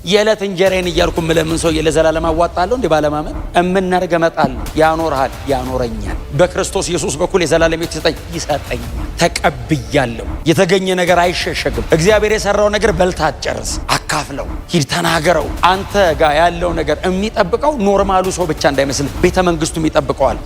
የዕለት እንጀራዬን እያልኩ ምለምን ሰው ለዘላለም አዋጣለሁ እንዴ? ባለማመን እምናርገ መጣል ያኖርሃል፣ ያኖረኛል። በክርስቶስ ኢየሱስ በኩል የዘላለም ይሰጠኛል። ተቀብያለሁ። የተገኘ ነገር አይሸሸግም። እግዚአብሔር የሰራው ነገር በልታ አትጨርስ፣ አካፍለው፣ ሂድ ተናገረው። አንተ ጋር ያለው ነገር የሚጠብቀው ኖርማሉ ሰው ብቻ እንዳይመስል፣ ቤተ መንግስቱም ይጠብቀዋል።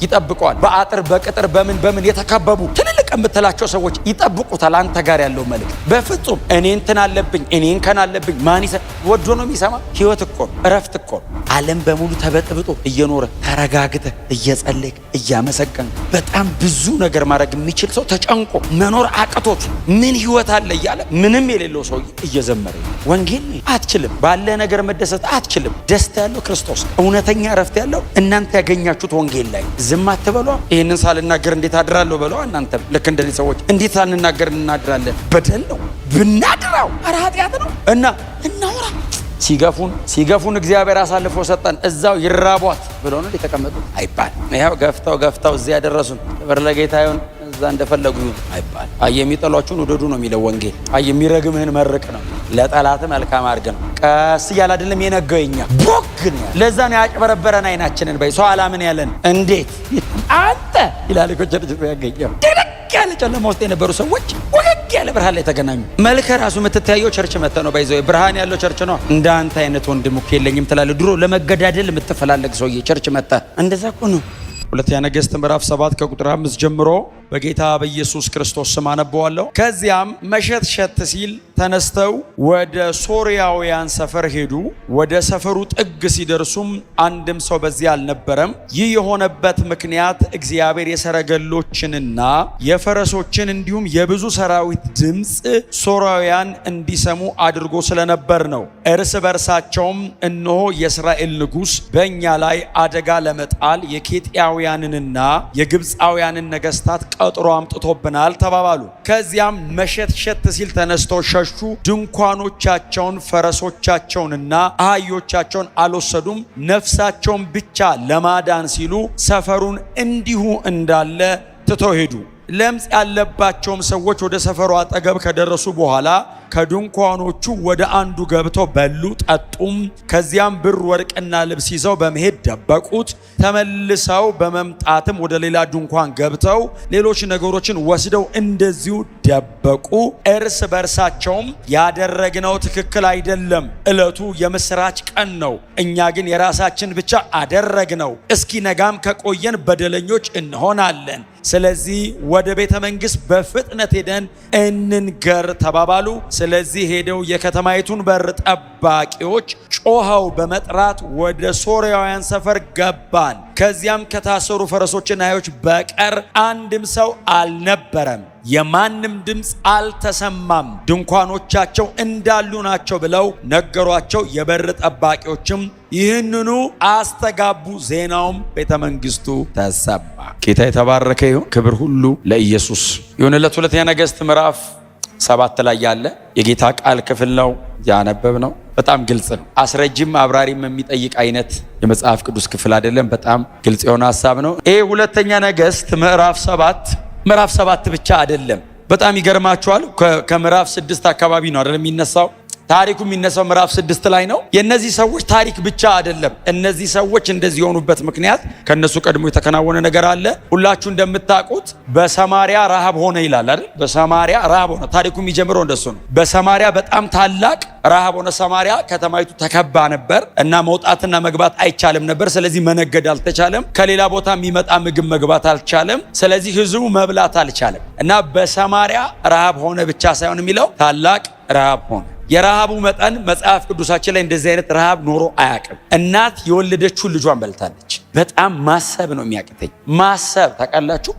በአጥር በቅጥር በምን የተከበቡ ትልልቅ የምትላቸው ሰዎች ይጠብቁታል። አንተ ጋር ያለው መልእክት በፍጹም እኔ እንትን አለብኝ እኔ እንከን አለብኝ ማን ወዶ ነው የሚሰማ? ህይወት እኮ እረፍት እኮ ዓለም በሙሉ ተበጥብጦ እየኖረ ተረጋግተህ እየጸለይክ እያመሰገንክ በጣም ብዙ ነገር ማድረግ የሚችል ሰው ተጨንቆ መኖር አቅቶት ምን ህይወት አለ እያለ ምንም የሌለው ሰው እየዘመረ ወንጌል አትችልም። ባለ ነገር መደሰት አትችልም። ደስታ ያለው ክርስቶስ፣ እውነተኛ እረፍት ያለው እናንተ ያገኛችሁት ወንጌል ላይ ዝም አትበሏ። ይህንን ሳልናገር እንዴት አድራለሁ በለው። እናንተም ልክ እንደዚህ ሰዎች እንዴት ሳልናገር እናድራለን? በደል ነው ብናድራው፣ ኧረ ኃጢአት ነው እና እናውራ። ሲገፉን እግዚአብሔር አሳልፎ ሰጠን። እዛው ይራቧት ብሎ ነው የተቀመጡ አይባል። ይኸው ገፍተው እዚያ ያደረሱን። ክብር ለጌታ ይሁን። እዛ እንደፈለጉ ይሁን አይባል። የሚጠሏችሁን ውደዱ ነው የሚለው ወንጌል። የሚረግምህን መርቅ ነው። ለጠላት መልካም አድርግ ነው። ቀስ እያለ አይደለም የነገው የኛ ቦግ ነው። ለዛ ነው ያጭበረበረን አይናችንን በይ ሰው አላምን ያለን። እንዴት አንተ ይላል እኮ ቸርች ያገኘው ያለ ጨለማ ውስጥ የነበሩ ሰዎች ወገግ ያለ ብርሃን ላይ ተገናኙ። መልከ ራሱ የምትታየው ቸርች መጣ ነው ባይዘው ብርሃን ያለው ቸርች ነው። እንዳንተ አይነት ወንድም እኮ የለኝም ትላለህ። ድሮ ለመገዳደል የምትፈላለግ ሰውዬ ቸርች መጣ። እንደዛ እኮ ነው። ሁለተኛ ነገሥት ምዕራፍ 7 ከቁጥር 5 ጀምሮ በጌታ በኢየሱስ ክርስቶስ ስም አነበዋለሁ። ከዚያም መሸት ሲል ተነስተው ወደ ሶርያውያን ሰፈር ሄዱ። ወደ ሰፈሩ ጥግ ሲደርሱም አንድም ሰው በዚያ አልነበረም። ይህ የሆነበት ምክንያት እግዚአብሔር የሰረገሎችንና የፈረሶችን እንዲሁም የብዙ ሰራዊት ድምፅ ሶርያውያን እንዲሰሙ አድርጎ ስለነበር ነው። እርስ በርሳቸውም እነሆ የእስራኤል ንጉሥ በእኛ ላይ አደጋ ለመጣል የኬጢያውያንንና የግብፃውያንን ነገሥታት ቀጥሮ አምጥቶብናል ተባባሉ። ከዚያም መሸት ሲል ተነስተው ሸሹ። ድንኳኖቻቸውን ፈረሶቻቸውንና አህዮቻቸውን አልወሰዱም። ነፍሳቸውን ብቻ ለማዳን ሲሉ ሰፈሩን እንዲሁ እንዳለ ትተው ሄዱ። ለምጽ ያለባቸውም ሰዎች ወደ ሰፈሩ አጠገብ ከደረሱ በኋላ ከድንኳኖቹ ወደ አንዱ ገብተው በሉ ጠጡም። ከዚያም ብር ወርቅና ልብስ ይዘው በመሄድ ደበቁት። ተመልሰው በመምጣትም ወደ ሌላ ድንኳን ገብተው ሌሎች ነገሮችን ወስደው እንደዚሁ ደበቁ። እርስ በርሳቸውም ያደረግነው ትክክል አይደለም፣ ዕለቱ የምስራች ቀን ነው፣ እኛ ግን የራሳችን ብቻ አደረግነው፣ እስኪ ነጋም ከቆየን በደለኞች እንሆናለን። ስለዚህ ወደ ቤተ መንግሥት በፍጥነት ሄደን እንንገር ተባባሉ። ስለዚህ ሄደው የከተማይቱን በር ጠባቂዎች ጮኸው በመጥራት ወደ ሶርያውያን ሰፈር ገባን። ከዚያም ከታሰሩ ፈረሶችና አህዮች በቀር አንድም ሰው አልነበረም። የማንም ድምፅ አልተሰማም። ድንኳኖቻቸው እንዳሉ ናቸው ብለው ነገሯቸው። የበር ጠባቂዎችም ይህንኑ አስተጋቡ። ዜናውም ቤተ መንግስቱ ተሰማ። ጌታ የተባረከ ይሁን። ክብር ሁሉ ለኢየሱስ ይሁንለት። ሁለተኛ ነገሥት ምዕራፍ 7 ላይ ያለ የጌታ ቃል ክፍል ነው ያነበብ ነው። በጣም ግልጽ ነው። አስረጅም አብራሪም የሚጠይቅ አይነት የመጽሐፍ ቅዱስ ክፍል አይደለም። በጣም ግልጽ የሆነ ሐሳብ ነው። ይሄ ሁለተኛ ነገሥት ምዕራፍ 7 ብቻ አይደለም። በጣም ይገርማችኋል። ከምዕራፍ 6 አካባቢ ነው አይደለም የሚነሳው ታሪኩ የሚነሳው ምዕራፍ 6 ላይ ነው። የነዚህ ሰዎች ታሪክ ብቻ አይደለም። እነዚህ ሰዎች እንደዚህ የሆኑበት ምክንያት ከነሱ ቀድሞ የተከናወነ ነገር አለ። ሁላችሁ እንደምታውቁት በሰማሪያ ረሃብ ሆነ ይላል አይደል? በሰማሪያ ረሃብ ሆነ። ታሪኩ የሚጀምረው እንደሱ ነው። በሰማሪያ በጣም ታላቅ ረሃብ ሆነ። ሰማሪያ ከተማይቱ ተከባ ነበር እና መውጣትና መግባት አይቻልም ነበር። ስለዚህ መነገድ አልተቻለም። ከሌላ ቦታ የሚመጣ ምግብ መግባት አልቻለም። ስለዚህ ህዝቡ መብላት አልቻለም እና በሰማሪያ ረሃብ ሆነ ብቻ ሳይሆን የሚለው ታላቅ ረሃብ ሆነ። የረሃቡ መጠን መጽሐፍ ቅዱሳችን ላይ እንደዚህ አይነት ረሃብ ኖሮ አያውቅም። እናት የወለደችውን ልጇን በልታለች። በጣም ማሰብ ነው የሚያቅተኝ። ማሰብ ታውቃላችሁ።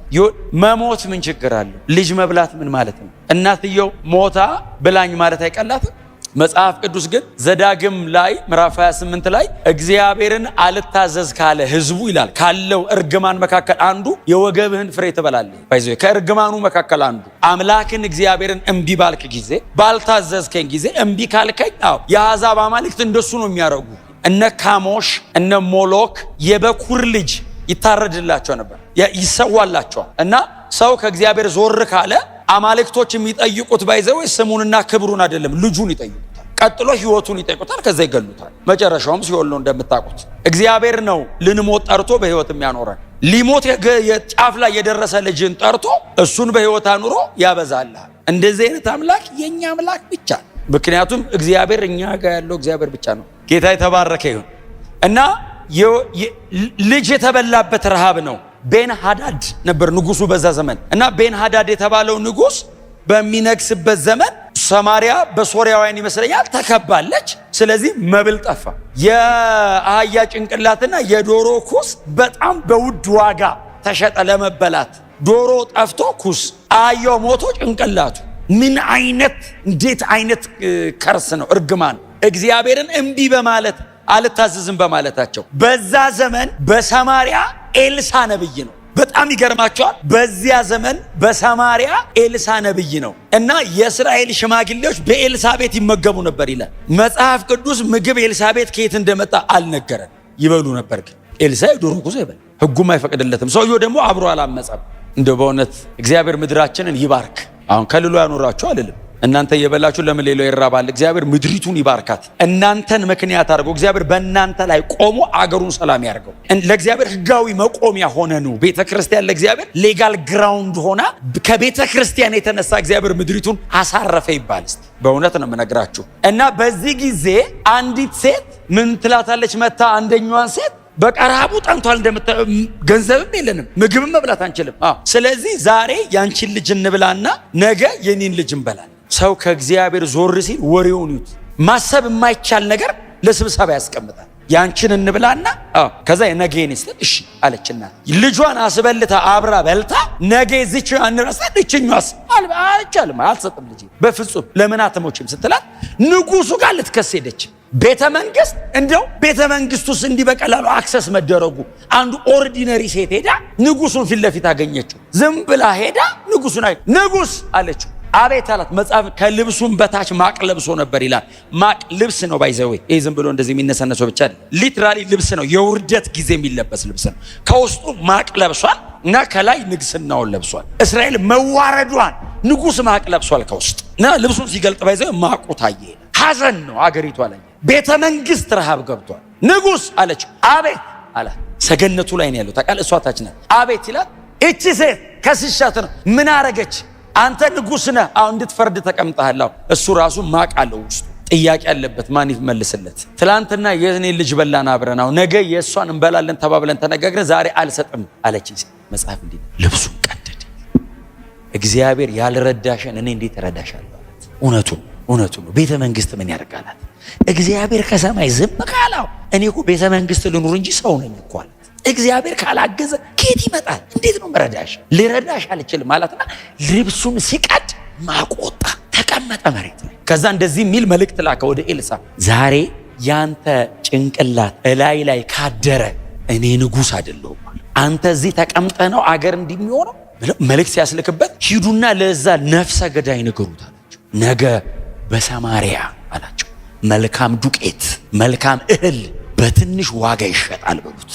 መሞት ምን ችግር አለው? ልጅ መብላት ምን ማለት ነው? እናትየው ሞታ ብላኝ ማለት አይቀላትም? መጽሐፍ ቅዱስ ግን ዘዳግም ላይ ምዕራፍ 28 ላይ እግዚአብሔርን አልታዘዝ ካለ ህዝቡ ይላል ካለው እርግማን መካከል አንዱ የወገብህን ፍሬ ትበላለህ። ባይዘው ከእርግማኑ መካከል አንዱ አምላክን እግዚአብሔርን እምቢ ባልክ ጊዜ፣ ባልታዘዝከኝ ጊዜ፣ እምቢ ካልከኝ የአሕዛብ አማልክት እንደሱ ነው የሚያረጉ። እነ ካሞሽ እነ ሞሎክ የበኩር ልጅ ይታረድላቸው ነበር፣ ይሰዋላቸዋል። እና ሰው ከእግዚአብሔር ዞር ካለ አማልክቶች የሚጠይቁት ባይዘው ስሙንና ክብሩን አይደለም፣ ልጁን ይጠይቁታል። ቀጥሎ ህይወቱን ይጠይቁታል፣ ከዛ ይገሉታል። መጨረሻውም ሲኦል ነው እንደምታውቁት። እግዚአብሔር ነው ልንሞት ጠርቶ በህይወት የሚያኖረን። ሊሞት የጫፍ ላይ የደረሰ ልጅን ጠርቶ እሱን በህይወት አኑሮ ያበዛልሃል። እንደዚህ አይነት አምላክ የኛ አምላክ ብቻ። ምክንያቱም እግዚአብሔር እኛ ጋር ያለው እግዚአብሔር ብቻ ነው። ጌታ የተባረከ ይሁን። እና ልጅ የተበላበት ረሃብ ነው። ቤን ሃዳድ ነበር ንጉሱ በዛ ዘመን። እና ቤን ሃዳድ የተባለው ንጉስ በሚነግስበት ዘመን ሰማሪያ በሶሪያውያን ይመስለኛል ተከባለች። ስለዚህ መብል ጠፋ። የአህያ ጭንቅላትና የዶሮ ኩስ በጣም በውድ ዋጋ ተሸጠ ለመበላት። ዶሮ ጠፍቶ ኩስ፣ አህያው ሞቶ ጭንቅላቱ። ምን አይነት እንዴት አይነት ከርስ ነው! እርግማን እግዚአብሔርን እምቢ በማለት አልታዘዝም በማለታቸው። በዛ ዘመን በሰማሪያ ኤልሳ ነብይ ነው። በጣም ይገርማቸዋል። በዚያ ዘመን በሰማሪያ ኤልሳ ነብይ ነው እና የእስራኤል ሽማግሌዎች በኤልሳ ቤት ይመገቡ ነበር ይላል መጽሐፍ ቅዱስ። ምግብ ኤልሳ ቤት ከየት እንደመጣ አልነገረን። ይበሉ ነበር ግን ኤልሳ ዶሮ ኩስ ይበል፣ ህጉም አይፈቅድለትም። ሰውየው ደግሞ አብሮ አላመፀም። እንደው በእውነት እግዚአብሔር ምድራችንን ይባርክ። አሁን ከልሎ ያኖራችሁ አልልም። እናንተ እየበላችሁ ለምን ሌላው ይራባል? እግዚአብሔር ምድሪቱን ይባርካት። እናንተን ምክንያት አድርጎ እግዚአብሔር በእናንተ ላይ ቆሞ አገሩን ሰላም ያርገው። ለእግዚአብሔር ህጋዊ መቆሚያ ሆነ ነው ቤተ ክርስቲያን። ለእግዚአብሔር ሌጋል ግራውንድ ሆና ከቤተ ክርስቲያን የተነሳ እግዚአብሔር ምድሪቱን አሳረፈ ይባል። እስቲ በእውነት ነው የምነግራችሁ። እና በዚህ ጊዜ አንዲት ሴት ምን ትላታለች? መታ አንደኛዋን ሴት በቃ ረሃቡ ጠንቷል፣ ገንዘብም የለንም፣ ምግብም መብላት አንችልም። ስለዚህ ዛሬ ያንቺን ልጅ እንብላና ነገ የኔን ልጅ እንበላለን። ሰው ከእግዚአብሔር ዞር ሲል ወሬውን ይዩት። ማሰብ የማይቻል ነገር ለስብሰባ ያስቀምጣል። ያንቺን እንብላና ከዛ ነገ የኔ ስትል እሺ አለችና ልጇን አስበልታ አብራ በልታ ነገ እዚች አንረሳ ልጅኛስ አልቻልም አልሰጥም ልጅ በፍጹም ለምን አትሞችም ስትላት ንጉሱ ጋር ልትከስ ሄደች። ቤተ መንግስት እንደው ቤተ መንግስቱስ እንዲህ በቀላሉ አክሰስ መደረጉ አንዱ ኦርዲነሪ ሴት ሄዳ ንጉሱን ፊት ለፊት አገኘችው። ዝም ብላ ሄዳ ንጉሱን ንጉስ አለችው። አቤት አላት። መጽሐፍ ከልብሱም በታች ማቅ ለብሶ ነበር ይላል። ማቅ ልብስ ነው ባይዘው፣ ይሄ ዝም ብሎ እንደዚህ የሚነሰነሰው ብቻ አይደል። ሊትራሊ ልብስ ነው፣ የውርደት ጊዜ የሚለበስ ልብስ ነው። ከውስጡ ማቅ ለብሷል እና ከላይ ንግስናውን ለብሷል። እስራኤል መዋረዷን ንጉስ ማቅ ለብሷል ከውስጥ እና ልብሱን ሲገልጥ ባይዘው ማቁ ታየ። ሐዘን ነው አገሪቷ ላይ። ቤተ መንግስት ረሃብ ገብቷል። ንጉስ አለችው። አቤት አላት። ሰገነቱ ላይ ነው ያለው ታውቃለህ። እሷ ታች ናት። አቤት ይላል። እቺ ሴት ከስሻት ነው ምን አረገች? አንተ ንጉስ ነህ፣ አሁን እንድትፈርድ ተቀምጠሃል። እሱ ራሱ ማቅ አለው ውስጡ፣ ጥያቄ አለበት። ማን ይመልስለት? ትላንትና የኔ ልጅ በላን አብረን፣ አሁን ነገ የእሷን እንበላለን ተባብለን ተነጋግረን ዛሬ አልሰጥም አለችኝ። መጽሐፍ እንዲህ ልብሱን ቀደደ። እግዚአብሔር ያልረዳሽን እኔ እንዴት እረዳሻለሁ አላት። እውነቱ ነው። ቤተ መንግስት ምን ያደርጋላት? እግዚአብሔር ከሰማይ ዝም ካላው እኔ እኮ ቤተ መንግስት ልኑር እንጂ ሰው ነኝ እኮ አላት። እግዚአብሔር ካላገዘ ከየት ይመጣል? እንዴት ነው መረዳሽ? ልረዳሽ አልችልም ማለትና ልብሱን ሲቀድ ማቆጣ ተቀመጠ መሬት ላይ። ከዛ እንደዚህ የሚል መልእክት ላከ ወደ ኤልሳ። ዛሬ ያንተ ጭንቅላት እላይ ላይ ካደረ እኔ ንጉስ አይደለሁም። አንተ እዚህ ተቀምጠ ነው አገር እንደሚሆነው መልእክት ሲያስልክበት ሂዱና ለዛ ነፍሰ ገዳይ ንገሩት አላቸው። ነገ በሰማሪያ አላቸው መልካም ዱቄት መልካም እህል በትንሽ ዋጋ ይሸጣል በሉት።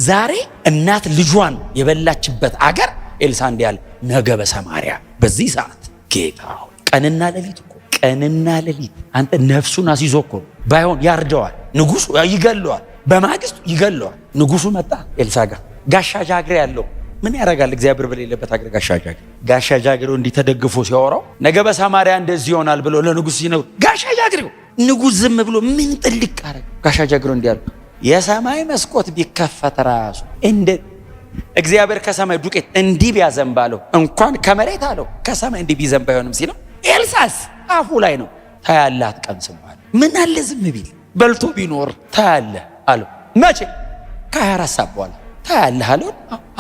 ዛሬ እናት ልጇን የበላችበት አገር ኤልሳ እንዲህ አለ፣ ነገ በሰማሪያ በዚህ ሰዓት ጌታ ቀንና ሌሊት እኮ ቀንና ሌሊት አንተ ነፍሱን አስይዞ እኮ ባይሆን ያርደዋል። ንጉሱ ይገለዋል፣ በማግስቱ ይገለዋል። ንጉሱ መጣ ኤልሳ ጋር። ጋሻ ጃግሬ ያለው ምን ያደርጋል? እግዚአብሔር በሌለበት አገር ጋሻ ጃግሬው እንዲህ ተደግፎ ሲያወራው ነገ በሰማሪያ እንደዚህ ይሆናል ብሎ ለንጉሱ ሲነው ጋሻ ጃግሬው ንጉስ ዝም ብሎ ምን ጥልቅ አረገ? ጋሻ ጃግሬው እንዲህ አለ፣ የሰማይ መስኮት ቢከፈት ራሱ እንደ እግዚአብሔር ከሰማይ ዱቄት እንዲህ ቢያዘንባለው እንኳን ከመሬት አለው ከሰማይ እንዲህ ቢዘንባ አይሆንም ሲለው ኤልሳስ አፉ ላይ ነው። ታያለህ አትቀምስም አለ። ምን አለ ዝም ቢል በልቶ ቢኖር ታያለህ አለው። መቼ? ከ24 ሰዓት በኋላ ታያለህ አለው።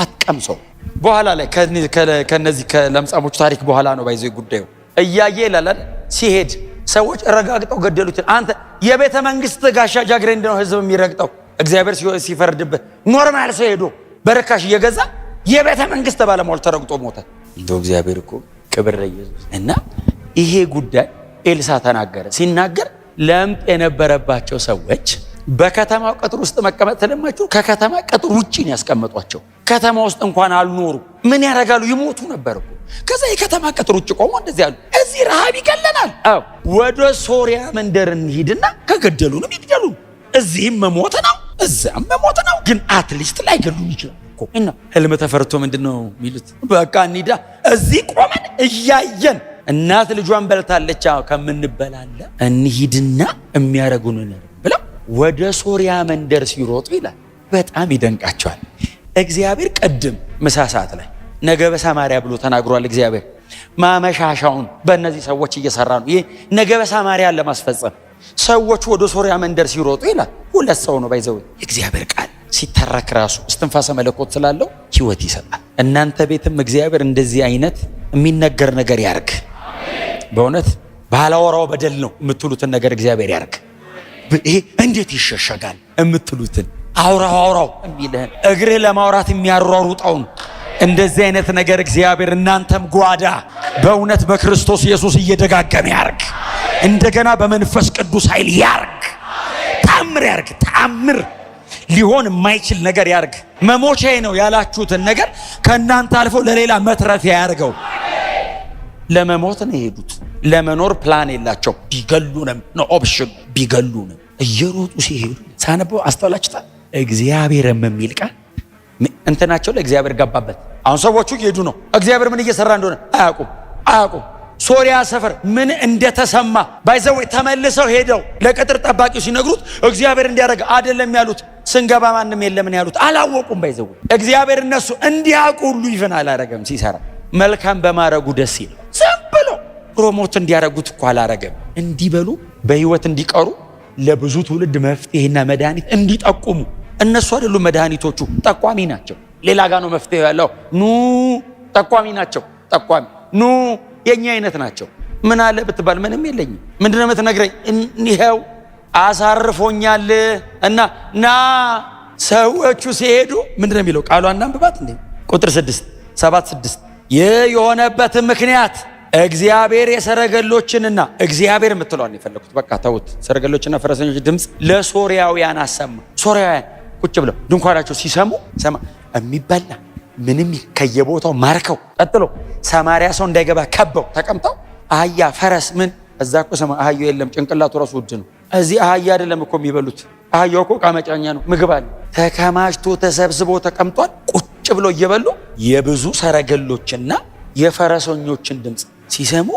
አትቀምሰው። በኋላ ላይ ከነዚህ ከለምጻሞቹ ታሪክ በኋላ ነው ባይዘው ጉዳዩ እያየ ይላል ሲሄድ ሰዎች ረጋግጠው ገደሉት። አንተ የቤተ መንግስት ጋሻ ጃግሬ እንደው ህዝብ የሚረግጠው እግዚአብሔር ሲፈርድበት ኖርማል ሰው ሄዶ በረካሽ እየገዛ የቤተ መንግስት ባለሟል ተረግጦ ሞተ። እንደው እግዚአብሔር እኮ ክብር ለኢየሱስ። እና ይሄ ጉዳይ ኤልሳ ተናገረ። ሲናገር ለምጥ የነበረባቸው ሰዎች በከተማው ቅጥር ውስጥ መቀመጥ ተለማችሁ። ከከተማ ቅጥር ውጪ ነው ያስቀመጧቸው። ከተማ ውስጥ እንኳን አልኖሩ። ምን ያደርጋሉ? ይሞቱ ነበር እኮ። ከዛ የከተማ ቅጥር ውጭ ቆሞ እንደዚህ ያሉ፣ እዚህ ረሃብ ይገለናል። ወደ ሶሪያ መንደር እንሂድና ከገደሉንም ይግደሉን፣ እዚህም መሞት ነው እዛም መሞት ነው፣ ግን አትሊስት ላይ ገሉን ይችላል እኮ። እና ህልም ተፈርቶ ምንድነው የሚሉት? በቃ እንሂዳ፣ እዚህ ቆመን እያየን እናት ልጇን በልታለች ከምንበላለ እንሂድና የሚያረጉንን ብለው ወደ ሶሪያ መንደር ሲሮጡ ይላል። በጣም ይደንቃቸዋል። እግዚአብሔር ቅድም ምሳ ሰዓት ላይ ነገ በሳማሪያ ብሎ ተናግሯል። እግዚአብሔር ማመሻሻውን በእነዚህ ሰዎች እየሰራ ነው። ይህ ነገ በሳማሪያን ለማስፈጸም ሰዎች ወደ ሶሪያ መንደር ሲሮጡ ይላል። ሁለት ሰው ነው ባይዘው። እግዚአብሔር ቃል ሲተረክ ራሱ እስትንፋሰ መለኮት ስላለው ህይወት ይሰጣል። እናንተ ቤትም እግዚአብሔር እንደዚህ አይነት የሚነገር ነገር ያርግ። በእውነት ባላወራው በደል ነው የምትሉትን ነገር እግዚአብሔር ያርግ። ይሄ እንዴት ይሸሸጋል የምትሉትን አውራው የሚልህን እግርህ ለማውራት የሚያሯሩጠውን እንደዚህ አይነት ነገር እግዚአብሔር እናንተም ጓዳ በእውነት በክርስቶስ ኢየሱስ እየደጋገመ ያርግ። እንደገና በመንፈስ ቅዱስ ኃይል ያርግ። ታምር ያርግ። ታምር ሊሆን የማይችል ነገር ያርግ። መሞቻዬ ነው ያላችሁትን ነገር ከእናንተ አልፎ ለሌላ መትረፊያ ያርገው። ለመሞት ነው የሄዱት። ለመኖር ፕላን የላቸው። ቢገሉንም ነው ኦፕሽን። ቢገሉንም እየሮጡ ሲሄዱ ሳነበው አስተውላችሁታል? እግዚአብሔርም የሚል ቃል እንትናቸው ለእግዚአብሔር ገባበት። አሁን ሰዎቹ እየሄዱ ነው። እግዚአብሔር ምን እየሰራ እንደሆነ አያውቁም። ሶሪያ ሰፈር ምን እንደተሰማ ባይዘው ተመልሰው ሄደው ለቅጥር ጠባቂው ሲነግሩት እግዚአብሔር እንዲያደርግ አይደለም ያሉት። ስንገባ ማንም የለምን ያሉት አላወቁም። ባይዘው እግዚአብሔር እነሱ እንዲያውቁ ሁሉ ይፈን አላረገም። ሲሰራ መልካም በማረጉ ደስ ይላል። ዝም ብሎ ፕሮሞት እንዲያረጉት እኮ አላረገም። እንዲበሉ በህይወት እንዲቀሩ ለብዙ ትውልድ መፍትሄና መድኃኒት እንዲጠቁሙ። እነሱ አይደሉም መድኃኒቶቹ፣ ጠቋሚ ናቸው። ሌላ ጋ ነው መፍትሄው ያለው። ኑ ጠቋሚ ናቸው። ጠቋሚ ኑ የኛ አይነት ናቸው። ምን አለ ብትባል ምንም የለኝም። ምንድነው የምትነግረኝ? ይኸው አሳርፎኛል እና ና። ሰዎቹ ሲሄዱ ምንድነው የሚለው? ቃሉ አንብባት እንዴ ቁጥር 7-6 ይህ የሆነበትን ምክንያት እግዚአብሔር የሰረገሎችንና እግዚአብሔር የምትለዋን የፈለኩት በቃ ተውት። ሰረገሎችና ፈረሰኞች ድምፅ ለሶሪያውያን አሰማ። ሶሪያውያን ቁጭ ብለው ድንኳናቸው ሲሰሙ ሰማ የሚበላ ምንም ከየቦታው ማርከው፣ ቀጥሎ ሰማሪያ ሰው እንዳይገባ ከበው ተቀምጠው አህያ ፈረስ ምን እዛ እኮ ሰማ አህያው የለም። ጭንቅላቱ ራሱ ውድ ነው። እዚህ አህያ አይደለም እኮ የሚበሉት። አህያው እኮ ዕቃ መጫኛ ነው። ምግብ አለ ተከማችቶ ተሰብስቦ ተቀምጧል። ቁጭ ብሎ እየበሉ የብዙ ሰረገሎችና የፈረሰኞችን ድምፅ ሲሰሙ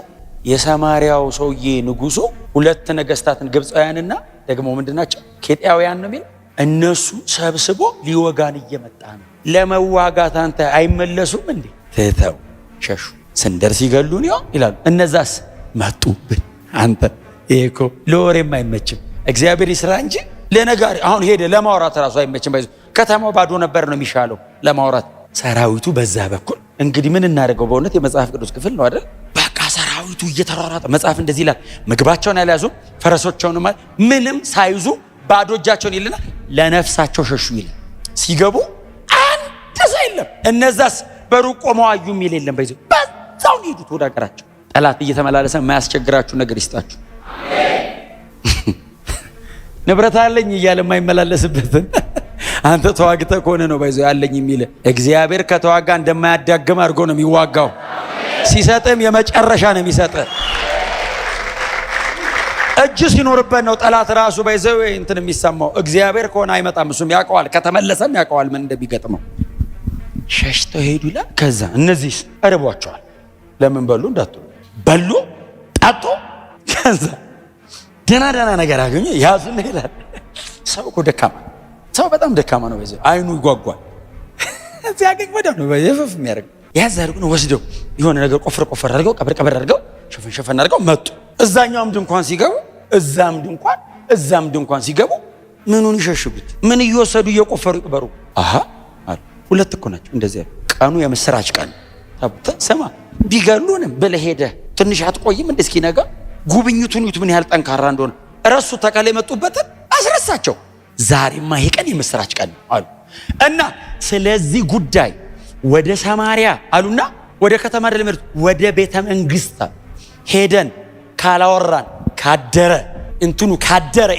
የሰማሪያው ሰውዬ ንጉሱ ሁለት ነገስታትን ግብፃውያንና ደግሞ ምንድናቸው ኬጢያውያን ነው የሚል እነሱ ሰብስቦ ሊወጋን እየመጣ ነው። ለመዋጋት አንተ አይመለሱም እንዴ? ትተው ሸሹ። ስንደርስ ይገሉን ይላሉ። እነዛስ መጡብን። አንተ ይሄ እኮ ለወሬም አይመችም። እግዚአብሔር ይስራ እንጂ ለነጋሪ አሁን ሄደ ለማውራት ራሱ አይመችም። ባይዙ ከተማው ባዶ ነበር ነው የሚሻለው ለማውራት። ሰራዊቱ በዛ በኩል እንግዲህ ምን እናደርገው? በእውነት የመጽሐፍ ቅዱስ ክፍል ነው አይደል? በቃ ሰራዊቱ እየተሯሯጠ መጽሐፍ እንደዚህ ይላል። ምግባቸውን ያልያዙ ፈረሶቻቸውን ማለት ምንም ሳይዙ ባዶ እጃቸውን ይልና ለነፍሳቸው ሸሹ ይላል። ሲገቡ አንድ ሰው የለም። እነዛስ በሩቅ ቆመው አዩ የሚል የለም። ባይዘው በዛው ሄዱት ወደ ሀገራቸው። ጠላት እየተመላለሰ የማያስቸግራችሁ ነገር ይስጣችሁ። ንብረት አለኝ እያለ የማይመላለስበትን አንተ ተዋግተህ ከሆነ ነው ባይዘው ያለኝ የሚል። እግዚአብሔር ከተዋጋ እንደማያዳግም አድርጎ ነው የሚዋጋው። ሲሰጥም የመጨረሻ ነው የሚሰጥህ። እጅ ሲኖርበት ነው ጠላት ራሱ ባይዘው እንትን የሚሰማው። እግዚአብሔር ከሆነ አይመጣም። እሱም ያውቀዋል፣ ከተመለሰም ያውቀዋል ምን እንደሚገጥመው። ሸሽተው ሄዱ ይላል። ከዛ እነዚህ እርቧቸዋል። ለምን በሉ እንዳትሉ በሉ ጠጡ። ከዛ ደና ነገር አገኙ ያዙ ይላል። ሰው እኮ ደካማ፣ ሰው በጣም ደካማ ነው። ባይዘው አይኑ ይጓጓል። ሲያገኝ ወዲያው ነው የፈፍ የሚያደርገው። ያዝ አድርገው ወስደው የሆነ ነገር ቆፍር አድርገው ቀብር አድርገው ሸፈን አድርገው መጡ። እዛኛውም ድንኳን ሲገቡ እዛም ድንኳን ሲገቡ ምኑን ይሸሽጉት? ምን እየወሰዱ እየቆፈሩ ይቅበሩ? አሃ አሉ። ሁለት እኮ ናቸው እንደዚህ ያሉ። ቀኑ የምስራች ቀን ታቡት ሰማ። ቢገሉንም ብለህ ሄደህ ትንሽ አትቆይም? እንደ እስኪ ነገ ጉብኝቱን ይሁት ምን ያህል ጠንካራ እንደሆነ እረሱ። ተካለ የመጡበትን አስረሳቸው። ዛሬማ ይሄ ቀን የምስራች ቀን አሉ እና ስለዚህ ጉዳይ ወደ ሰማሪያ አሉና ወደ ከተማ አይደለም ወደ ቤተ መንግስት ሄደን ካላወራን ካደረ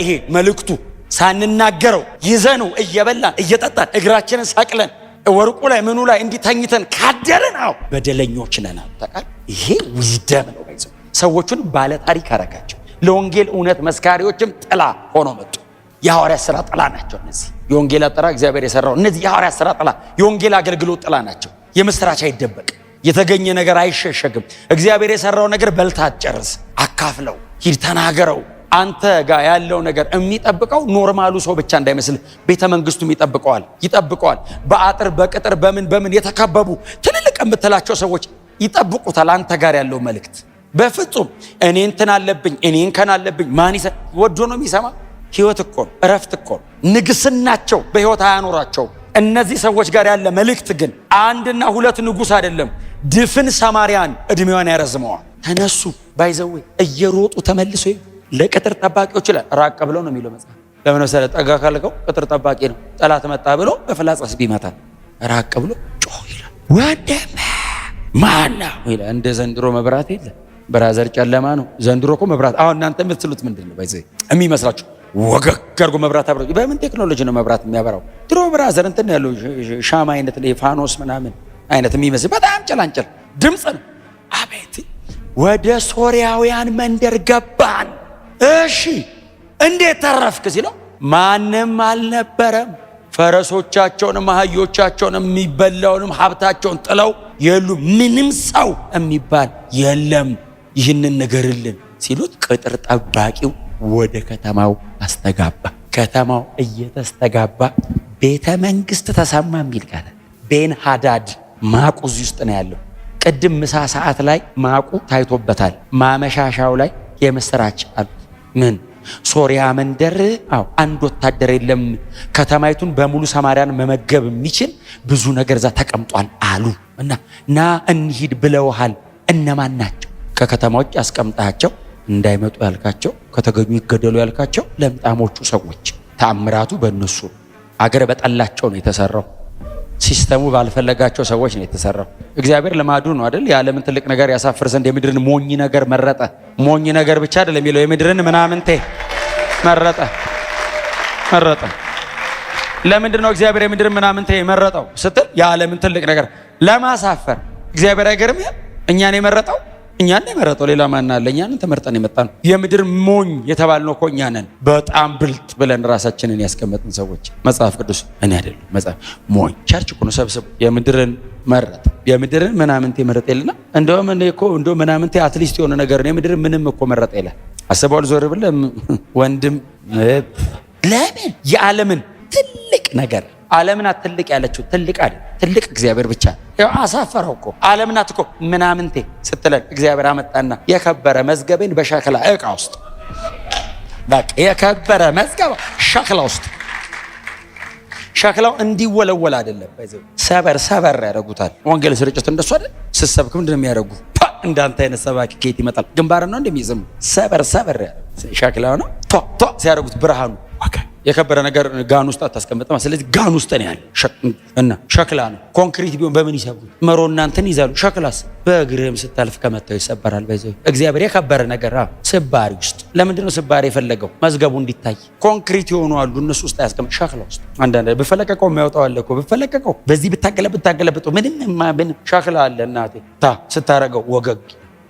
ይሄ መልእክቱ ሳንናገረው ይዘነው እየበላን እየጠጣን እግራችንን ሳቅለን ወርቁ ላይ ምኑ ላይ እንዲተኝተን ካደረን በደለኞች ነን። ታውቃለህ? ይሄ ዊዝደም ነው። ባይዘው ሰዎቹን ባለ ታሪክ አረጋቸው። ለወንጌል እውነት መስካሪዎችም ጥላ ሆኖ መጡ። የሐዋርያት ሥራ ጥላ ናቸው እነዚህ። የወንጌል ጥላ እግዚአብሔር የሰራው እነዚህ የሐዋርያት ሥራ ጥላ፣ የወንጌል አገልግሎት ጥላ ናቸው። የምስራች አይደበቅ፣ የተገኘ ነገር አይሸሸግም። እግዚአብሔር የሰራው ነገር በልታ አትጨርስ፣ አካፍለው፣ ሂድ ተናገረው። አንተ ጋር ያለው ነገር የሚጠብቀው ኖርማሉ ሰው ብቻ እንዳይመስል፣ ቤተ መንግስቱም ይጠብቀዋል። በአጥር በቅጥር በምን የተከበቡ ትልልቅ የምትላቸው ሰዎች ይጠብቁታል። አንተ ጋር ያለው መልእክት በፍጹም እኔ እንትን አለብኝ እኔ እንከን አለብኝ ማን ወዶ ነው የሚሰማ? ህይወት እኮ ነው፣ እረፍት እኮ ነው። ንግስናቸው በህይወት አያኖራቸው። እነዚህ ሰዎች ጋር ያለ መልእክት ግን አንድና ሁለት ንጉስ አይደለም፣ ድፍን ሰማርያን እድሜዋን ያረዝመዋል። ተነሱ ባይዘው እየሮጡ ተመልሶ ለቅጥር ጠባቂዎች ይላል። ራቅ ብለው ነው የሚለው መጽሐፍ። ለምን መሰለህ? ጠጋ ካልከው ቅጥር ጠባቂ ነው። ጠላት መጣ ብሎ በፍላጻስ ቢመታል ራቅ ብሎ ጮህ ይላል። ወንድም ማነው ይላል። እንደ ዘንድሮ መብራት የለ ብራዘር፣ ጨለማ ነው ዘንድሮ እኮ መብራት። አሁን እናንተ የምትሉት ምንድን ነው ባይዘው የሚመስላችሁ? ወገግ አድርጎ መብራት አብረው። በምን ቴክኖሎጂ ነው መብራት የሚያበራው? ድሮ ብራዘር እንትን ያለው ሻማ አይነት ፋኖስ ምናምን አይነት የሚመስል በጣም ጨላንጨል ድምፅ ነው። አቤት! ወደ ሶርያውያን መንደር ገባን። እሺ እንዴት ተረፍክ ሲለው ማንም አልነበረም። ፈረሶቻቸውንም አህዮቻቸውንም የሚበላውንም ሀብታቸውን ጥለው የሉ፣ ምንም ሰው የሚባል የለም። ይህንን ንገርልን ሲሉት ቅጥር ጠባቂው ወደ ከተማው አስተጋባ። ከተማው እየተስተጋባ ቤተ መንግስት ተሰማ የሚል ቃል ቤን ሃዳድ ማቁ እዚህ ውስጥ ነው ያለው። ቅድም ምሳ ሰዓት ላይ ማቁ ታይቶበታል። ማመሻሻው ላይ የምስራች አሉት። ምን ሶሪያ መንደር አንድ ወታደር የለም፣ ከተማይቱን በሙሉ ሰማርያን መመገብ የሚችል ብዙ ነገር እዛ ተቀምጧል አሉ እና ና እንሂድ ብለውሃል። እነማን ናቸው? ከከተማዎች ያስቀምጣቸው እንዳይመጡ ያልካቸው፣ ከተገኙ ይገደሉ ያልካቸው ለምጣሞቹ ሰዎች። ተአምራቱ በእነሱ አገር በጠላቸው ነው የተሰራው። ሲስተሙ ባልፈለጋቸው ሰዎች ነው የተሰራው። እግዚአብሔር ልማዱ ነው አይደል? የዓለምን ትልቅ ነገር ያሳፍር ዘንድ የምድርን ሞኝ ነገር መረጠ። ሞኝ ነገር ብቻ አይደለም የሚለው የምድርን ምናምንቴ መረጠ። ለምንድን ነው እግዚአብሔር የምድርን ምናምንቴ መረጠው ስትል የዓለምን ትልቅ ነገር ለማሳፈር። እግዚአብሔር አይገርም? እኛን የመረጠው ሌላ ማን አለ? እኛንን ተመርጠን የመጣን የምድር ሞኝ የተባልነው እኮ እኛ ነን። በጣም ብልጥ ብለን ራሳችንን ያስቀመጥን ሰዎች። መጽሐፍ ቅዱስ እኔ አይደለም መጽሐፍ ሞኝ ቸርች እኮ ነው ሰብስቡ። የምድርን መረጥ፣ የምድርን ምናምንቴ መረጥ ይልና እንደውም እኔ እኮ ምናምንቴ አትሊስት የሆነ ነገር ነው። የምድርን ምንም እኮ መረጥ ይላል። አስበዋል። ዞር ብለህ ወንድም ለምን የዓለምን ትልቅ ነገር ዓለምናት ትልቅ ያለችው ትልቅ አይደል? ትልቅ እግዚአብሔር ብቻ ያው አሳፈረው እኮ ዓለምናት እኮ ምናምንቴ ስትለን እግዚአብሔር አመጣና የከበረ መዝገቤን በሸክላ ዕቃ ውስጥ በቃ የከበረ መዝገብ ሸክላ ውስጥ ሸክላው እንዲወለወል አይደለም ባይዘው ሰበር ያደርጉታል። ወንጌል ስርጭት እንደሱ አይደል? ስትሰብክ ምንድነው የሚያደርጉ? እንዳንተ አይነት ሰባኪ ከየት ይመጣል? ግንባር ነው እንደሚይዝም ሰበር ሸክላው ነው ቶ ሲያደርጉት ብርሃኑ የከበረ ነገር ጋን ውስጥ አታስቀምጥም። ስለዚህ ጋን ውስጥ ነው ያለ እና ሸክላ ነው። ኮንክሪት ቢሆን በምን ይሰብሩት? መሮ እናንተን ይዛሉ። ሸክላስ በእግርህም ስታልፍ ከመታው ይሰበራል። በዚህ እግዚአብሔር የከበረ ነገር ስባሪ ውስጥ ለምንድን ነው ስባሪ የፈለገው? መዝገቡ እንዲታይ። ኮንክሪት የሆኑ አሉ እነሱ ውስጥ አያስቀምጥ። ሸክላ ውስጥ አንዳንድ ብፈለቀቀው የሚያወጣው አለ እኮ ብፈለቀቀው በዚህ ብታገለብጥ ምንም ሸክላ አለ እናቴ ስታረገው ወገግ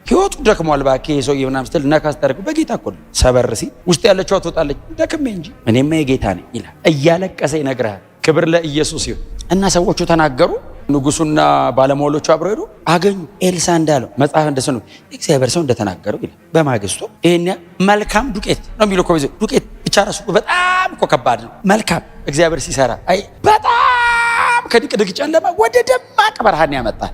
ህይወቱ ደክሟል። ባኬ ሰው ምናምን ስትል ነካ ስታደርገው በጌታ እኮ ነው። ሰበር ሲል ውስጥ ያለችው ትወጣለች። ደክሜ እንጂ እኔማ የጌታ ነኝ ይላል። እያለቀሰ ይነግርሃል። ክብር ለኢየሱስ ይሁን። እና ሰዎቹ ተናገሩ። ንጉሱና ባለሟሎቹ አብረው ሄዱ፣ አገኙ። ኤልሳ እንዳለው መጽሐፍ እንደሱ ነው እግዚአብሔር ሰው እንደተናገረው ይላል። በማግስቱ ይሄን መልካም ዱቄት ነው የሚለው እኮ ዱቄት ብቻ ራሱ በጣም እኮ ከባድ ነው። መልካም እግዚአብሔር ሲሰራ በጣም ከድቅድቅ ጨለማ ወደ ደማቅ ብርሃን ያመጣል።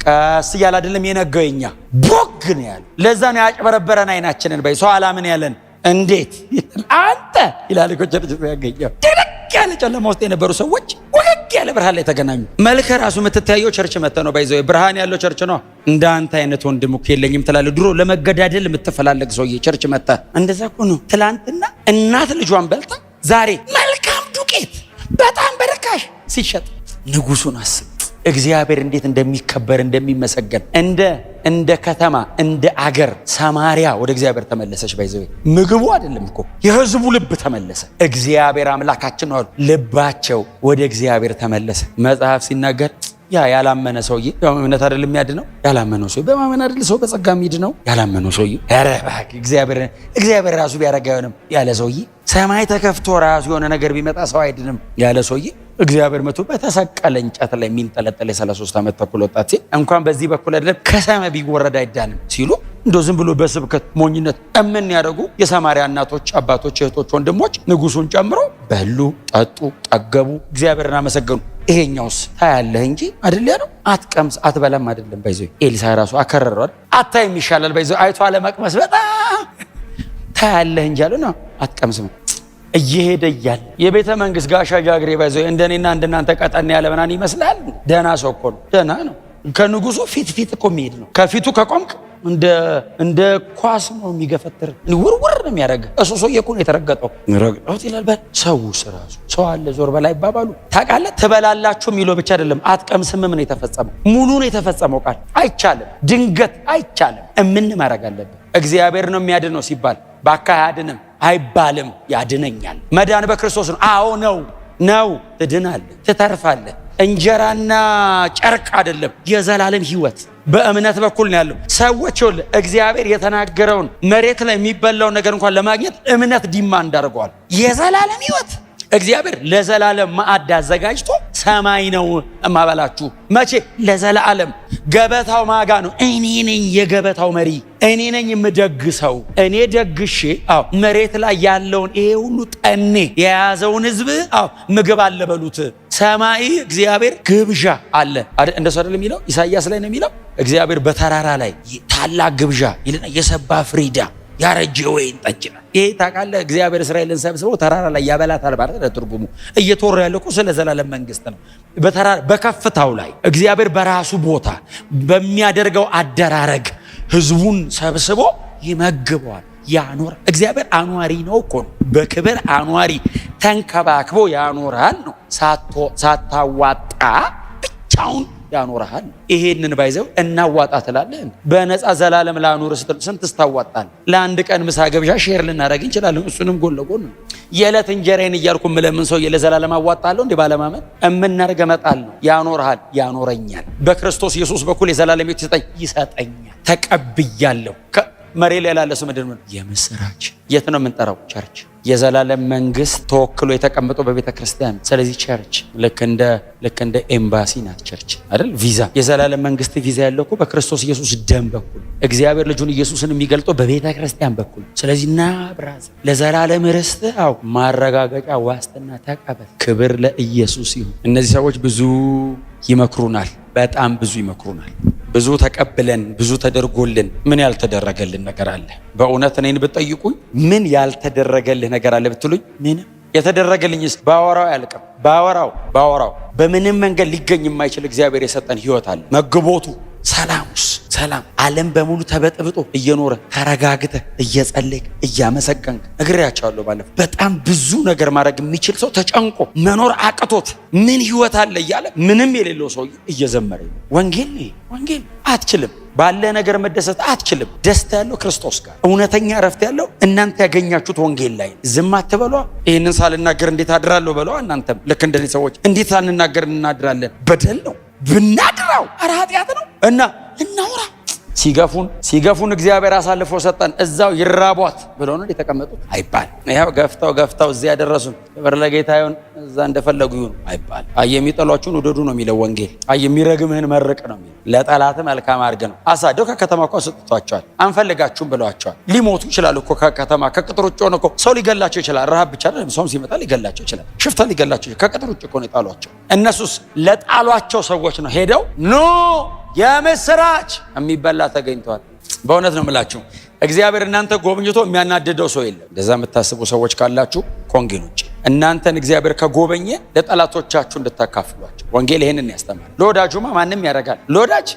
ቀስ እያለ አይደለም የነገው የኛ ቦግ ነው ያለ። ለዛ ነው ያጭበረበረን አይናችንን በይ ሰው አላምን ያለን። እንዴት አንተ ይላል እኮ ቸርች ያገኘው ድቅድቅ ያለ ጨለማ ውስጥ የነበሩ ሰዎች ወገግ ያለ ብርሃን ላይ ተገናኙ። መልከ ራሱ የምትታየው ቸርች መተ ነው ባይዘው ብርሃን ያለው ቸርች ነው። እንዳንተ አይነት ወንድም እኮ የለኝም ትላለህ። ድሮ ለመገዳደል የምትፈላለግ ሰውዬ ቸርች መተ እንደዛ እኮ ነው። ትላንትና እናት ልጇን በልታ ዛሬ መልካም ዱቄት በጣም በርካሽ ሲሸጥ ንጉሱን አስብ። እግዚአብሔር እንዴት እንደሚከበር እንደሚመሰገን እንደ ከተማ እንደ አገር ሰማሪያ ወደ እግዚአብሔር ተመለሰች። ባይዘው ምግቡ አይደለም እኮ የህዝቡ ልብ ተመለሰ። እግዚአብሔር አምላካችን ነው ልባቸው ወደ እግዚአብሔር ተመለሰ። መጽሐፍ ሲናገር ያላመነ ሰውዬ እምነት አይደለም የሚያድነው፣ ያላመነው ሰውዬ በማመን አይደል ሰው በጸጋ የሚድነው። ያላመነው ሰውዬ ኧረ እባክህ እግዚአብሔር ራሱ ቢያረጋውንም ያለ ሰውዬ ሰማይ ተከፍቶ ራሱ የሆነ ነገር ቢመጣ ሰው አይድንም ያለ ሰውዬ እግዚአብሔር መቶ በተሰቀለ እንጨት ላይ የሚንጠለጠል የ33 ዓመት ተኩል ወጣት ሲል እንኳን በዚህ በኩል አይደለም ከሰማይ ቢወረድ አይዳንም ሲሉ እንደው ዝም ብሎ በስብከት ሞኝነት እምን ያደርጉ የሰማርያ እናቶች፣ አባቶች፣ እህቶች፣ ወንድሞች ንጉሱን ጨምሮ በሉ፣ ጠጡ፣ ጠገቡ፣ እግዚአብሔርን አመሰገኑ። ይሄኛውስ ታያለህ እንጂ አይደል ያለው አትቀምስ አትበላም አይደለም። ባይዘው ኤልሳ ራሱ አከረረዋል። አታይም ይሻላል ባይዘው አይቶ አለመቅመስ በጣም ታያለህ እንጂ አለ ነው አትቀምስም። እየሄደ እያለ የቤተ መንግስት ጋሻ ጃግሬ ባይዘው እንደኔና እንደናንተ ቀጠን ያለ ምናምን ይመስላል። ደህና ሰው እኮ ነው፣ ደህና ነው። ከንጉሱ ፊት እኮ የሚሄድ ነው። ከፊቱ ከቆምክ እንደ ኳስ ነው የሚገፈትር፣ ውርውር ነው የሚያደርግ። እሱ ሰውዬ እኮ ነው የተረገጠው። ረግጠውት ይላል በል ሰውስ ራሱ ሰው አለ ዞር በላይ ይባባሉ። ታውቃለህ ትበላላችሁ የሚለው ብቻ አይደለም አትቀምስም ነው የተፈጸመው። ሙሉ ነው የተፈጸመው ቃል። አይቻልም፣ ድንገት አይቻልም። እምን ማድረግ አለብን? እግዚአብሔር ነው የሚያድነው ሲባል ባካህ አያድንም አይባልም። ያድነኛል። መዳን በክርስቶስ ነው። አዎ ነው። ትድናለህ፣ ትተርፋለህ። እንጀራና ጨርቅ አይደለም፣ የዘላለም ህይወት በእምነት በኩል ነው ያለው። ሰዎች ይኸውልህ እግዚአብሔር የተናገረውን መሬት ላይ የሚበላውን ነገር እንኳን ለማግኘት እምነት ዲማንድ አድርገዋል። የዘላለም ህይወት እግዚአብሔር ለዘላለም ማዕድ አዘጋጅቶ ሰማይ ነው እማበላችሁ። መቼ? ለዘላለም። ገበታው ማጋ ነው። እኔ ነኝ የገበታው መሪ፣ እኔ ነኝ የምደግሰው። እኔ ደግሼ መሬት ላይ ያለውን ይሄ ሁሉ ጠኔ የያዘውን ህዝብ ምግብ አለ በሉት። ሰማይ እግዚአብሔር ግብዣ አለ። እንደሱ አይደል የሚለው? ኢሳይያስ ላይ ነው የሚለው እግዚአብሔር በተራራ ላይ ታላቅ ግብዣ ይልና የሰባ ፍሪዳ ያረጀ ወይን ጠጅ ነው። ይሄ ታውቃለህ እግዚአብሔር እስራኤልን ሰብስበው ተራራ ላይ ያበላታል ማለት ነው ትርጉሙ። እየተወራ ያለው እኮ ስለ ዘላለም መንግስት ነው። በተራራ በከፍታው ላይ እግዚአብሔር በራሱ ቦታ በሚያደርገው አደራረግ ህዝቡን ሰብስቦ ይመግበዋል፣ ያኖር። እግዚአብሔር አኗሪ ነው እኮ ነው። በክብር አኗሪ ተንከባክቦ ያኖራል ነው። ሳታዋጣ ብቻውን ያኖራል። ይሄንን ባይዘው እናዋጣ ትላለህ። በነፃ ዘላለም ላኑር ስትል ስንት ስታዋጣል? ለአንድ ቀን ምሳ ገብዣ ሼር ልናደርግ እንችላለን። እሱንም ጎን ለጎን ነው። የዕለት እንጀራዬን እያልኩ ምለምን ሰው ለዘላለም አዋጣለሁ እንዴ? ባለማመን እምናርገ መጣል ነው። ያኖርሃል፣ ያኖረኛል። በክርስቶስ ኢየሱስ በኩል የዘላለም ሕይወት ይሰጠኛል። ተቀብያለሁ። መሬት ላይ ላለ ሰው ምንድን ነው የምስራች? የት ነው የምንጠራው? ቸርች። የዘላለም መንግስት ተወክሎ የተቀመጠው በቤተ ክርስቲያን። ስለዚህ ቸርች ልክ እንደ ኤምባሲ ናት ቸርች አይደል? ቪዛ፣ የዘላለም መንግስት ቪዛ ያለው እኮ በክርስቶስ ኢየሱስ ደም በኩል እግዚአብሔር ልጁን ኢየሱስን የሚገልጠው በቤተ ክርስቲያን በኩል። ስለዚህ ና ብራዝ ለዘላለም ርስት ማረጋገጫ ዋስትና ተቀበል። ክብር ለኢየሱስ ይሁን። እነዚህ ሰዎች ብዙ ይመክሩናል፣ በጣም ብዙ ይመክሩናል። ብዙ ተቀብለን ብዙ ተደርጎልን ምን ያልተደረገልን ነገር አለ? በእውነት እኔን ብትጠይቁኝ ምን ያልተደረገልህ ነገር አለ ብትሉኝ፣ ምንም። የተደረገልኝስ ባወራው አያልቅም። ባወራው በምንም መንገድ ሊገኝ የማይችል እግዚአብሔር የሰጠን ህይወት አለ። መግቦቱ ሰላም ዓለም በሙሉ ተበጥብጦ እየኖረ ተረጋግተ እየጸለይክ እያመሰገንክ እግሬያቸዋለሁ። ባለፈው በጣም ብዙ ነገር ማድረግ የሚችል ሰው ተጨንቆ መኖር አቅቶት ምን ህይወት አለ እያለ ምንም የሌለው ሰው እየዘመረ ወንጌል አትችልም። ባለ ነገር መደሰት አትችልም። ደስታ ያለው ክርስቶስ ጋር፣ እውነተኛ ረፍት ያለው እናንተ ያገኛችሁት ወንጌል ላይ። ዝም አትበሏ። ይህንን ሳልናገር እንዴት አድራለሁ በለዋ። እናንተም ልክ እንደኔ ሰዎች እንዴት ሳንናገር እናድራለን? በደል ነው ብናድራው፣ ኧረ ኃጢአት ነው እና እናውራ። ሲገፉን እግዚአብሔር አሳልፎ ሰጠን። እዛው ይራቧት ብለው ነው የተቀመጡት አይባል። ይኸው ገፍተው እዚያ ያደረሱን። ክብር ለጌታ ይሁን። እዛ እንደፈለጉ ይሁን አይባል። የሚጠሏችሁን ውደዱ ነው የሚለው ወንጌል። የሚረግምህን መርቅ ነው የሚለው። ለጠላት መልካም አድርግ ነው። አሳደው ከከተማ እኮ አስወጥቷቸዋል። አንፈልጋችሁም ብለዋቸዋል። ሊሞቱ ይችላሉ እኮ ከከተማ ከቅጥር ውጭ ሆነ እኮ ሰው ሊገላቸው ይችላል። ረሃብ ብቻ አይደለም፣ ሰውም ሲመጣ ሊገላቸው ይችላል። ሽፍታ ሊገላቸው ይችላል። ከቅጥር ውጭ እኮ ነው የጣሏቸው። እነሱስ ለጣሏቸው ሰዎች ነው ሄደው ኖ የምስራች የሚበላ ተገኝቷል። በእውነት ነው የምላችሁ እግዚአብሔር እናንተ ጎብኝቶ የሚያናድደው ሰው የለም። እንደዛ የምታስቡ ሰዎች ካላችሁ ከወንጌል ውጭ እናንተን እግዚአብሔር ከጎበኘ ለጠላቶቻችሁ እንድታካፍሏቸው። ወንጌል ይሄንን ያስተምራል። ለወዳጁማ ማንም ያደርጋል። ለወዳጅ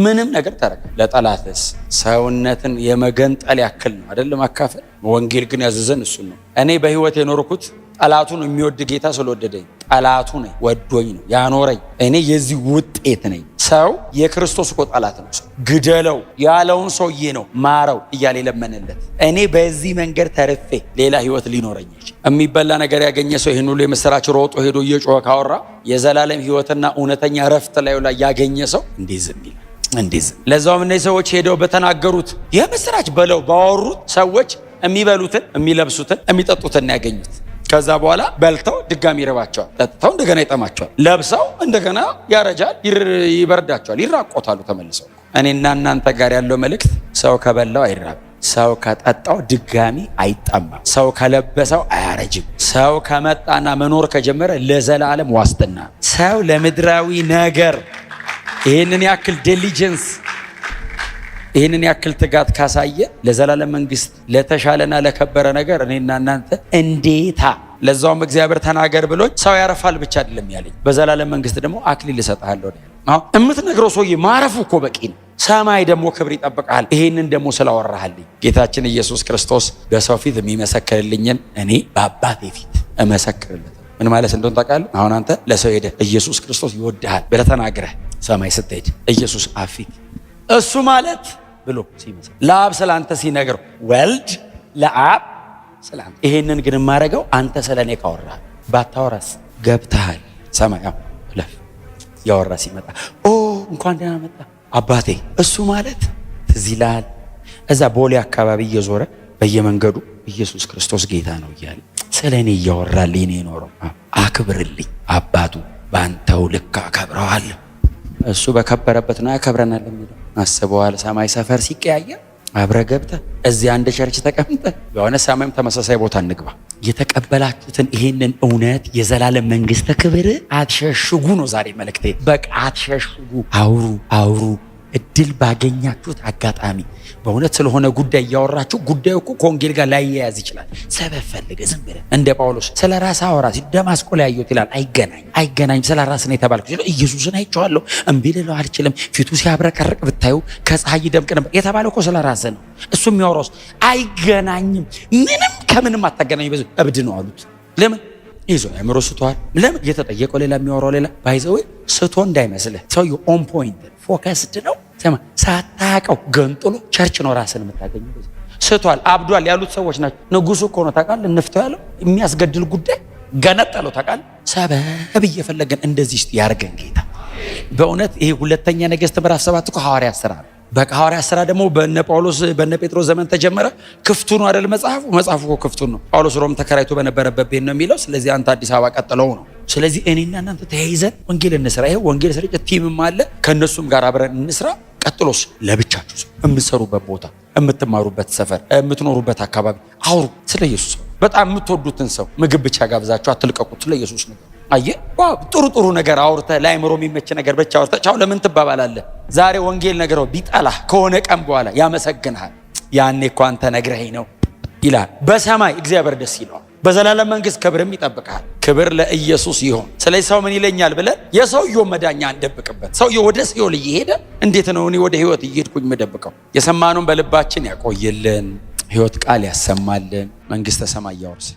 ምንም ነገር ታደርጋል። ለጠላትስ ሰውነትን የመገንጠል ያክል ነው አይደለም ማካፈል። ወንጌል ግን ያዘዘን እሱን ነው። እኔ በህይወት የኖርኩት ጠላቱን የሚወድ ጌታ ስለወደደኝ ጠላቱ ነኝ፣ ወዶኝ ነው ያኖረኝ። እኔ የዚህ ውጤት ነኝ። ሰው የክርስቶስ እኮ ጠላት ነው። ሰው ግደለው ያለውን ሰውዬ ነው ማረው እያለ የለመነለት። እኔ በዚህ መንገድ ተርፌ ሌላ ህይወት ሊኖረኝ የሚበላ ነገር ያገኘ ሰው ይህን ሁሉ የምስራች ሮጦ ሄዶ እየጮኸ ካወራ የዘላለም ህይወትና እውነተኛ ረፍት ላይ ያገኘ ሰው እንዴት ዝም ይላል? እንዴት ዝም? ለዛውም እነዚህ ሰዎች ሄደው በተናገሩት የምስራች በለው ባወሩት ሰዎች የሚበሉትን የሚለብሱትን የሚጠጡትን ያገኙት። ከዛ በኋላ በልተው ድጋሚ ይረባቸዋል፣ ጠጥተው እንደገና ይጠማቸዋል፣ ለብሰው እንደገና ያረጃል፣ ይበርዳቸዋል፣ ይራቆታሉ ተመልሰው። እኔና እናንተ ጋር ያለው መልእክት ሰው ከበላው አይራብ፣ ሰው ከጠጣው ድጋሚ አይጠማም፣ ሰው ከለበሰው አያረጅም። ሰው ከመጣና መኖር ከጀመረ ለዘላለም ዋስትና። ሰው ለምድራዊ ነገር ይህንን ያክል ዲሊጀንስ ይህንን ያክል ትጋት ካሳየ ለዘላለም መንግስት ለተሻለና ለከበረ ነገር እኔና እናንተ እንዴታ። ለዛውም እግዚአብሔር ተናገር ብሎኝ ሰው ያረፋል ብቻ አይደለም ያለኝ፣ በዘላለም መንግስት ደግሞ አክሊል እሰጥሃለሁ ነው ያለኝ። የምትነግረው ሰውዬ ማረፉ እኮ በቂ ነው። ሰማይ ደግሞ ክብር ይጠብቃል። ይሄንን ደግሞ ስላወራህልኝ ጌታችን ኢየሱስ ክርስቶስ በሰው ፊት የሚመሰክርልኝን እኔ በአባቴ ፊት እመሰክርለት። ምን ማለት እንደሆነ ታውቃለህ? አሁን አንተ ለሰው ሄደህ ኢየሱስ ክርስቶስ ይወድሃል ብለህ ተናግረህ ሰማይ ስትሄድ ኢየሱስ አብ ፊት እሱ ማለት ብሎ ሲመሰክር ለአብ ስላንተ ሲነግረው ወልድ ለአብ ስላንተ። ይሄንን ግን የማደርገው አንተ ስለኔ ካወራህ፣ ባታወራስ ገብተሃል ሰማይ ለፍ ያወራ ሲመጣ እንኳን ደህና መጣ አባቴ እሱ ማለት ትዝ ይልሃል። እዛ ቦሌ አካባቢ እየዞረ በየመንገዱ ኢየሱስ ክርስቶስ ጌታ ነው እያለ ስለኔ እያወራልኝ ነው የኖረው። አክብርልኝ አባቱ በአንተው ልክ አከብረዋለሁ። እሱ በከበረበት ነው ያከብረናል የሚለው አስበዋል። ሰማይ ሰፈር ሲቀያየር አብረ ገብተህ እዚህ አንድ ቸርች ተቀምጠህ የሆነ ሰማይም ተመሳሳይ ቦታ እንግባ። የተቀበላችሁትን ይሄንን እውነት የዘላለም መንግስት ክብር አትሸሽጉ ነው ዛሬ መልእክቴ። በቃ አትሸሽጉ፣ አውሩ። እድል ባገኛችሁት አጋጣሚ በእውነት ስለሆነ ጉዳይ እያወራችሁ፣ ጉዳዩ እኮ ከወንጌል ጋር ላይያያዝ ይችላል። ሰበብ ፈልገህ ዝም ብለህ እንደ ጳውሎስ ስለ ራስህ አወራ ሲል ደማስቆ ላይ ያየሁት ይላል። አይገናኝ። ስለ ራስህ ነው የተባልኩት ሲል ኢየሱስን አይቼዋለሁ እምቢ ልለው አልችልም፣ ፊቱ ሲያብረቀርቅ ብታዩ ከፀሐይ ይደምቅ ነበር የተባለው እኮ ስለ ራስህ ነው። እሱ የሚያወራው አይገናኝም። ምንም ከምንም አታገናኝ። በዚህ እብድ ነው አሉት። ለምን ይዞ አእምሮ ስቷል። ለምን እየተጠየቀው ሌላ የሚያወራው ሌላ። ባይዘው ስቶ እንዳይመስልህ ሰውዬው ኦን ፖይንት ፎከስድ ነው። ሰማ ሳታውቀው ገንጥሎ ቸርች ነው ራስን የምታገኘው። ስቷል፣ አብዷል ያሉት ሰዎች ናቸው። ንጉሱ እኮ ነው ታውቃለህ፣ እንፍተው ያለው የሚያስገድል ጉዳይ ገነጠለው ታውቃለህ። ሰበብ እየፈለገን እንደዚህ ያርገን ጌታ በእውነት። ይሄ ሁለተኛ ነገሥት ምዕራፍ 7 እኮ ሐዋርያት ሥራ ነው። በቃ ሐዋርያት ሥራ ደግሞ በነ ጳውሎስ በነ ጴጥሮስ ዘመን ተጀመረ። ክፍቱ ነው አይደል መጽሐፉ እኮ ክፍቱ ነው። ጳውሎስ ሮም ተከራይቶ በነበረበት ቤት ነው የሚለው። ስለዚህ አንተ አዲስ አበባ ቀጥለው ነው። ስለዚህ እኔና እናንተ ተያይዘን ወንጌል እንስራ። ይሄ ወንጌል ስርጭት ቲምም አለ፣ ከነሱም ጋር አብረን እንስራ። ቀጥሎስ ለብቻችሁ የምትሰሩበት ቦታ፣ የምትማሩበት ሰፈር፣ የምትኖሩበት አካባቢ አውሩ ስለ ኢየሱስ። በጣም የምትወዱትን ሰው ምግብ ብቻ ጋብዛችሁ አትልቀቁት፣ ስለ ኢየሱስ ነገር። አየህ ጥሩ ነገር አውርተህ ለአእምሮ የሚመች ነገር ብቻ አውርተህ ቻው ለምን ትባባላለህ? ዛሬ ወንጌል ነገረው ቢጠላህ ከሆነ ቀን በኋላ ያመሰግንሃል። ያኔ እኮ አንተ ነግረኸኝ ነው ይላል። በሰማይ እግዚአብሔር ደስ ይለዋል። በዘላለም መንግስት ክብርም ይጠብቃል። ክብር ለኢየሱስ ይሆን። ስለዚህ ሰው ምን ይለኛል ብለን የሰውየው መዳኛ እንደብቅበት። ሰውየው ወደ ሲኦል እየሄደ እንዴት ነው እኔ ወደ ህይወት እየሄድኩኝ የምደብቀው? የሰማነውን በልባችን ያቆይልን፣ ህይወት ቃል ያሰማልን፣ መንግስተ ሰማይ ያወርስ።